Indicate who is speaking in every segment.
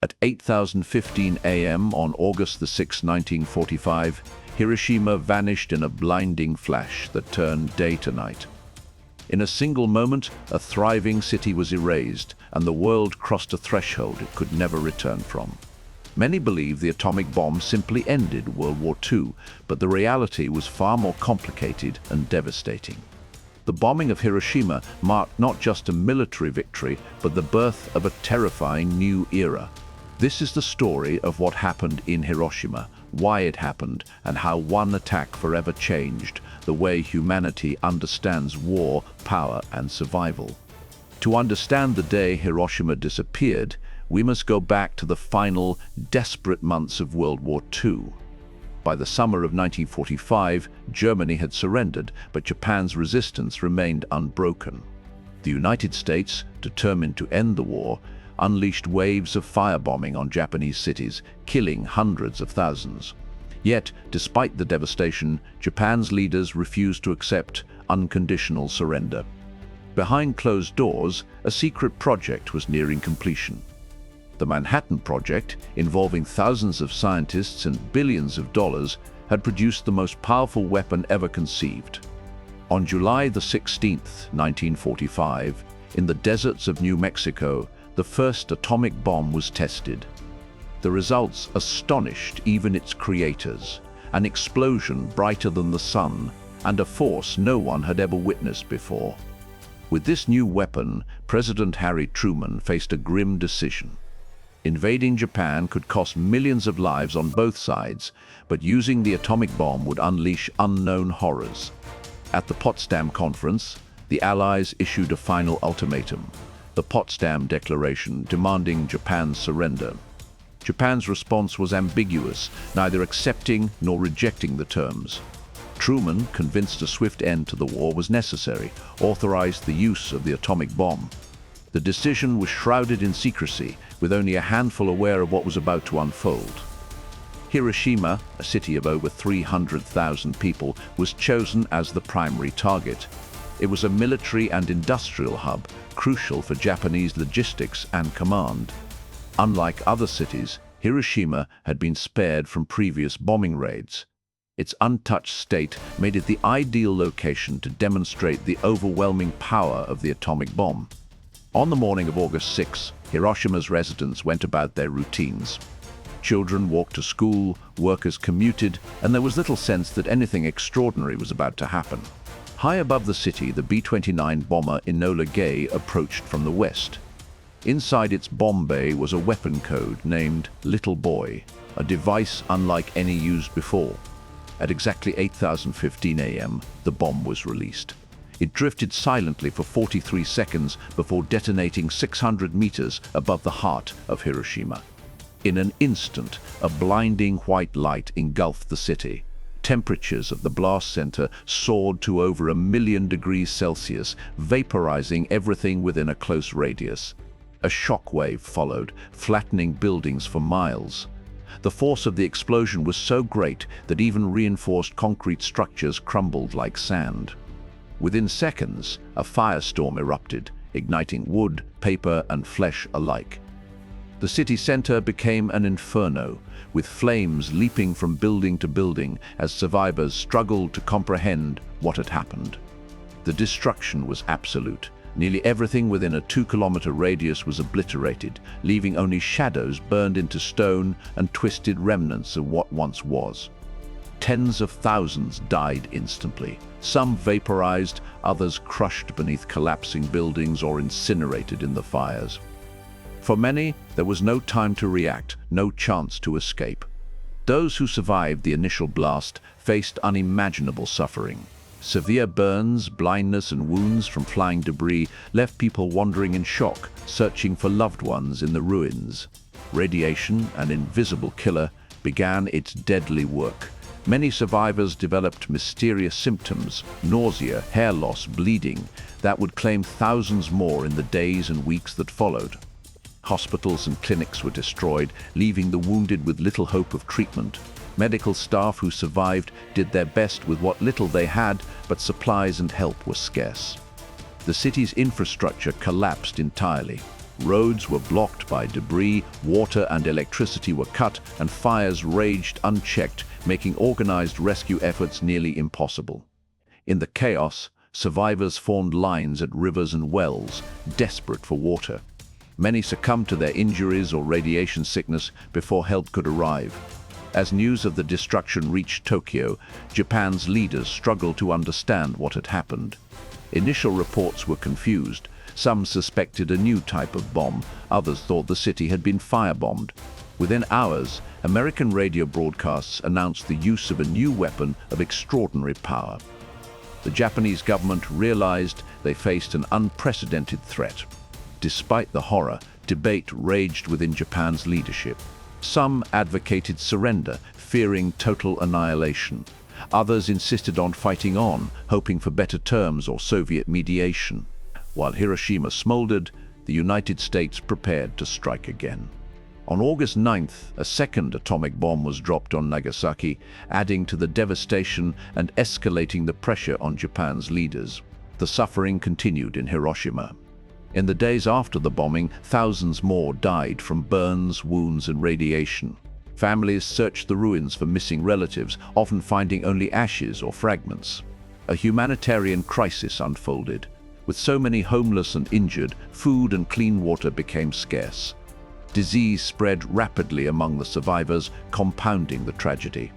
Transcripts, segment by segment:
Speaker 1: At 8:15 a.m. on August the 6th, 1945, Hiroshima vanished in a blinding flash that turned day to night. In a single moment, a thriving city was erased, and the world crossed a threshold it could never return from. Many believe the atomic bomb simply ended World War II, but the reality was far more complicated and devastating. The bombing of Hiroshima marked not just a military victory, but the birth of a terrifying new era. This is the story of what happened in Hiroshima, why it happened, and how one attack forever changed the way humanity understands war, power, and survival. To understand the day Hiroshima disappeared, we must go back to the final, desperate months of World War II. By the summer of 1945, Germany had surrendered, but Japan's resistance remained unbroken. The United States, determined to end the war, unleashed waves of firebombing on Japanese cities, killing hundreds of thousands. Yet, despite the devastation, Japan's leaders refused to accept unconditional surrender. Behind closed doors, a secret project was nearing completion. The Manhattan Project, involving thousands of scientists and billions of dollars, had produced the most powerful weapon ever conceived. On July the 16th, 1945, in the deserts of New Mexico, the first atomic bomb was tested. The results astonished even its creators: an explosion brighter than the sun, and a force no one had ever witnessed before. With this new weapon, President Harry Truman faced a grim decision. Invading Japan could cost millions of lives on both sides, but using the atomic bomb would unleash unknown horrors. At the Potsdam Conference, the Allies issued a final ultimatum: the Potsdam Declaration, demanding Japan's surrender. Japan's response was ambiguous, neither accepting nor rejecting the terms. Truman, convinced a swift end to the war was necessary, authorized the use of the atomic bomb. The decision was shrouded in secrecy, with only a handful aware of what was about to unfold. Hiroshima, a city of over 300,000 people, was chosen as the primary target. It was a military and industrial hub, crucial for Japanese logistics and command. Unlike other cities, Hiroshima had been spared from previous bombing raids. Its untouched state made it the ideal location to demonstrate the overwhelming power of the atomic bomb. On the morning of August 6, Hiroshima's residents went about their routines. Children walked to school, workers commuted, and there was little sense that anything extraordinary was about to happen. High above the city, the B-29 bomber Enola Gay approached from the west. Inside its bomb bay was a weapon code named Little Boy, a device unlike any used before. At exactly 8:15 a.m., the bomb was released. It drifted silently for 43 seconds before detonating 600 meters above the heart of Hiroshima. In an instant, a blinding white light engulfed the city. Temperatures of the blast center soared to over 1,000,000 degrees Celsius, vaporizing everything within a close radius. A shock wave followed, flattening buildings for miles. The force of the explosion was so great that even reinforced concrete structures crumbled like sand. Within seconds, a firestorm erupted, igniting wood, paper, and flesh alike. The city center became an inferno, with flames leaping from building to building as survivors struggled to comprehend what had happened. The destruction was absolute. Nearly everything within a 2-kilometer radius was obliterated, leaving only shadows burned into stone and twisted remnants of what once was. Tens of thousands died instantly, some vaporized, others crushed beneath collapsing buildings or incinerated in the fires. For many, there was no time to react, no chance to escape. Those who survived the initial blast faced unimaginable suffering. Severe burns, blindness, and wounds from flying debris left people wandering in shock, searching for loved ones in the ruins. Radiation, an invisible killer, began its deadly work. Many survivors developed mysterious symptoms: nausea, hair loss, bleeding, that would claim thousands more in the days and weeks that followed. Hospitals and clinics were destroyed, leaving the wounded with little hope of treatment. Medical staff who survived did their best with what little they had, but supplies and help were scarce. The city's infrastructure collapsed entirely. Roads were blocked by debris, water and electricity were cut, and fires raged unchecked, making organized rescue efforts nearly impossible. In the chaos, survivors formed lines at rivers and wells, desperate for water. Many succumbed to their injuries or radiation sickness before help could arrive. As news of the destruction reached Tokyo, Japan's leaders struggled to understand what had happened. Initial reports were confused. Some suspected a new type of bomb, others thought the city had been firebombed. Within hours, American radio broadcasts announced the use of a new weapon of extraordinary power. The Japanese government realized they faced an unprecedented threat. Despite the horror, debate raged within Japan's leadership. Some advocated surrender, fearing total annihilation. Others insisted on fighting on, hoping for better terms or Soviet mediation. While Hiroshima smoldered, the United States prepared to strike again. On August 9th, a second atomic bomb was dropped on Nagasaki, adding to the devastation and escalating the pressure on Japan's leaders. The suffering continued in Hiroshima. In the days after the bombing, thousands more died from burns, wounds, and radiation. Families searched the ruins for missing relatives, often finding only ashes or fragments. A humanitarian crisis unfolded. With so many homeless and injured, food and clean water became scarce. Disease spread rapidly among the survivors, compounding the tragedy.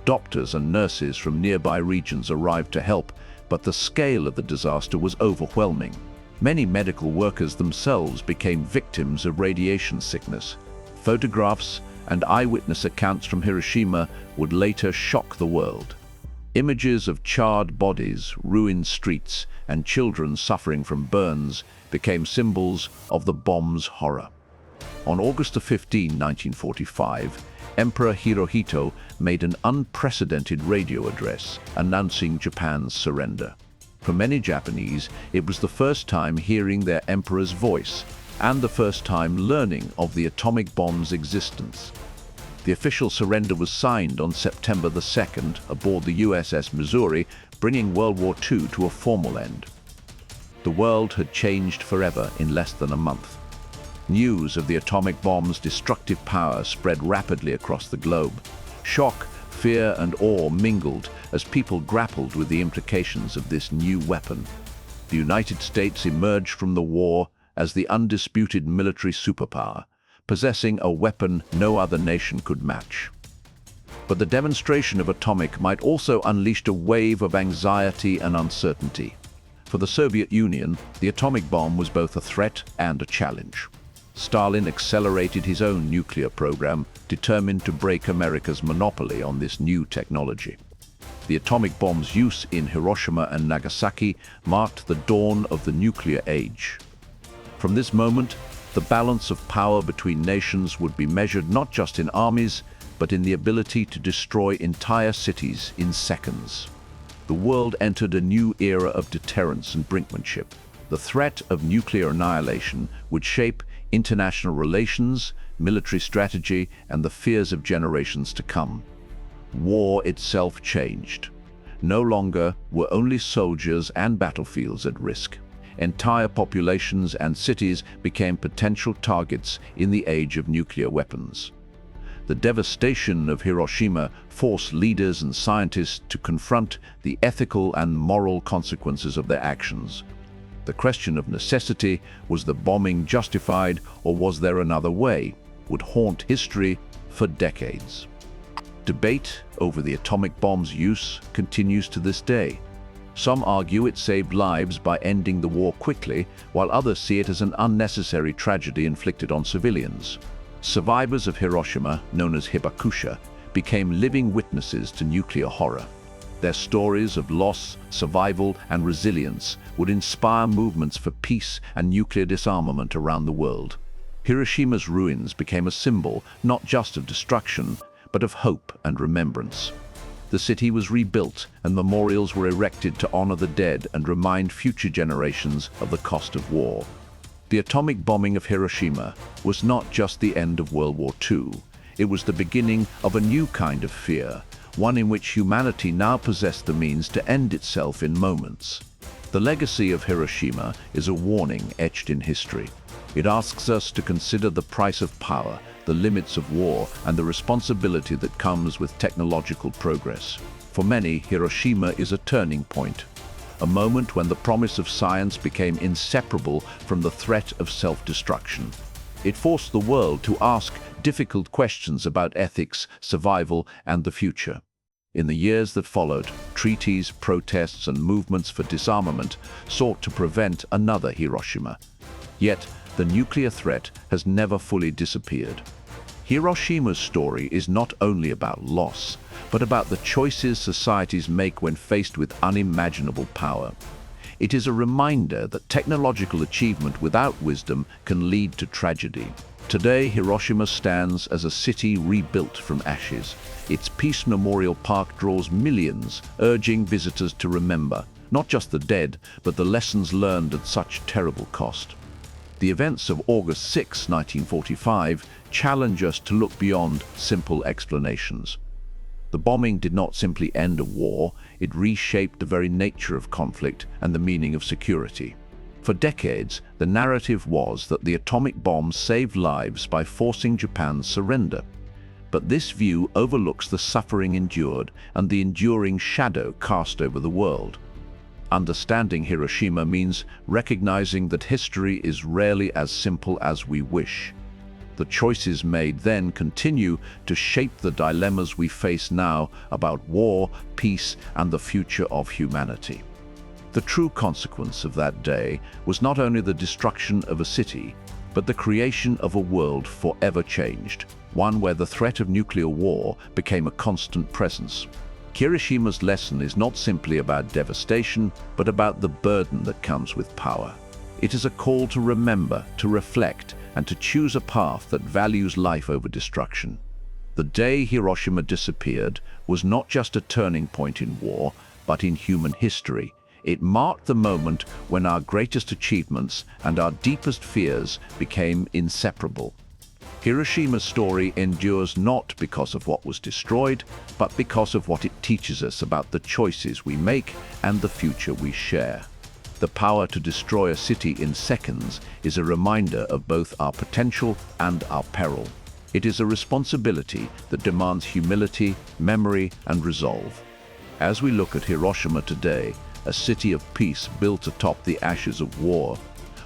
Speaker 1: Doctors and nurses from nearby regions arrived to help, but the scale of the disaster was overwhelming. Many medical workers themselves became victims of radiation sickness. Photographs and eyewitness accounts from Hiroshima would later shock the world. Images of charred bodies, ruined streets, and children suffering from burns became symbols of the bomb's horror. On August 15, 1945, Emperor Hirohito made an unprecedented radio address announcing Japan's surrender. For many Japanese, it was the first time hearing their emperor's voice and the first time learning of the atomic bomb's existence. The official surrender was signed on September 2nd aboard the USS Missouri, bringing World War II to a formal end. The world had changed forever in less than a month. News of the atomic bomb's destructive power spread rapidly across the globe. Shock, fear, and awe mingled as people grappled with the implications of this new weapon. The United States emerged from the war as the undisputed military superpower, possessing a weapon no other nation could match. But the demonstration of atomic might also unleash a wave of anxiety and uncertainty. For the Soviet Union, the atomic bomb was both a threat and a challenge. Stalin accelerated his own nuclear program, determined to break America's monopoly on this new technology. The atomic bomb's use in Hiroshima and Nagasaki marked the dawn of the nuclear age. From this moment, the balance of power between nations would be measured not just in armies, but in the ability to destroy entire cities in seconds. The world entered a new era of deterrence and brinkmanship. The threat of nuclear annihilation would shape international relations, military strategy, and the fears of generations to come. War itself changed. No longer were only soldiers and battlefields at risk. Entire populations and cities became potential targets in the age of nuclear weapons. The devastation of Hiroshima forced leaders and scientists to confront the ethical and moral consequences of their actions. The question of necessity, was the bombing justified or was there another way, would haunt history for decades. Debate over the atomic bomb's use continues to this day. Some argue it saved lives by ending the war quickly, while others see it as an unnecessary tragedy inflicted on civilians. Survivors of Hiroshima, known as hibakusha, became living witnesses to nuclear horror. Their stories of loss, survival, and resilience would inspire movements for peace and nuclear disarmament around the world. Hiroshima's ruins became a symbol not just of destruction, but of hope and remembrance. The city was rebuilt, and memorials were erected to honor the dead and remind future generations of the cost of war. The atomic bombing of Hiroshima was not just the end of World War II. It was the beginning of a new kind of fear, one in which humanity now possessed the means to end itself in moments. The legacy of Hiroshima is a warning etched in history. It asks us to consider the price of power, the limits of war, and the responsibility that comes with technological progress. For many, Hiroshima is a turning point, a moment when the promise of science became inseparable from the threat of self-destruction. It forced the world to ask difficult questions about ethics, survival, and the future. In the years that followed, treaties, protests, and movements for disarmament sought to prevent another Hiroshima. Yet, the nuclear threat has never fully disappeared. Hiroshima's story is not only about loss, but about the choices societies make when faced with unimaginable power. It is a reminder that technological achievement without wisdom can lead to tragedy. Today, Hiroshima stands as a city rebuilt from ashes. Its Peace Memorial Park draws millions, urging visitors to remember, not just the dead, but the lessons learned at such terrible cost. The events of August 6, 1945, challenge us to look beyond simple explanations. The bombing did not simply end a war, it reshaped the very nature of conflict and the meaning of security. For decades, the narrative was that the atomic bomb saved lives by forcing Japan's surrender. But this view overlooks the suffering endured and the enduring shadow cast over the world. Understanding Hiroshima means recognizing that history is rarely as simple as we wish. The choices made then continue to shape the dilemmas we face now about war, peace, and the future of humanity. The true consequence of that day was not only the destruction of a city, but the creation of a world forever changed, one where the threat of nuclear war became a constant presence. Hiroshima's lesson is not simply about devastation, but about the burden that comes with power. It is a call to remember, to reflect, and to choose a path that values life over destruction. The day Hiroshima disappeared was not just a turning point in war, but in human history. It marked the moment when our greatest achievements and our deepest fears became inseparable. Hiroshima's story endures not because of what was destroyed, but because of what it teaches us about the choices we make and the future we share. The power to destroy a city in seconds is a reminder of both our potential and our peril. It is a responsibility that demands humility, memory, and resolve. As we look at Hiroshima today, a city of peace built atop the ashes of war,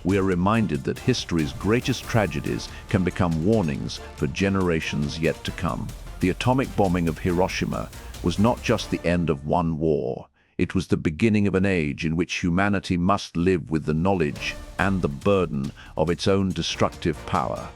Speaker 1: we are reminded that history's greatest tragedies can become warnings for generations yet to come. The atomic bombing of Hiroshima was not just the end of one war. It was the beginning of an age in which humanity must live with the knowledge and the burden of its own destructive power.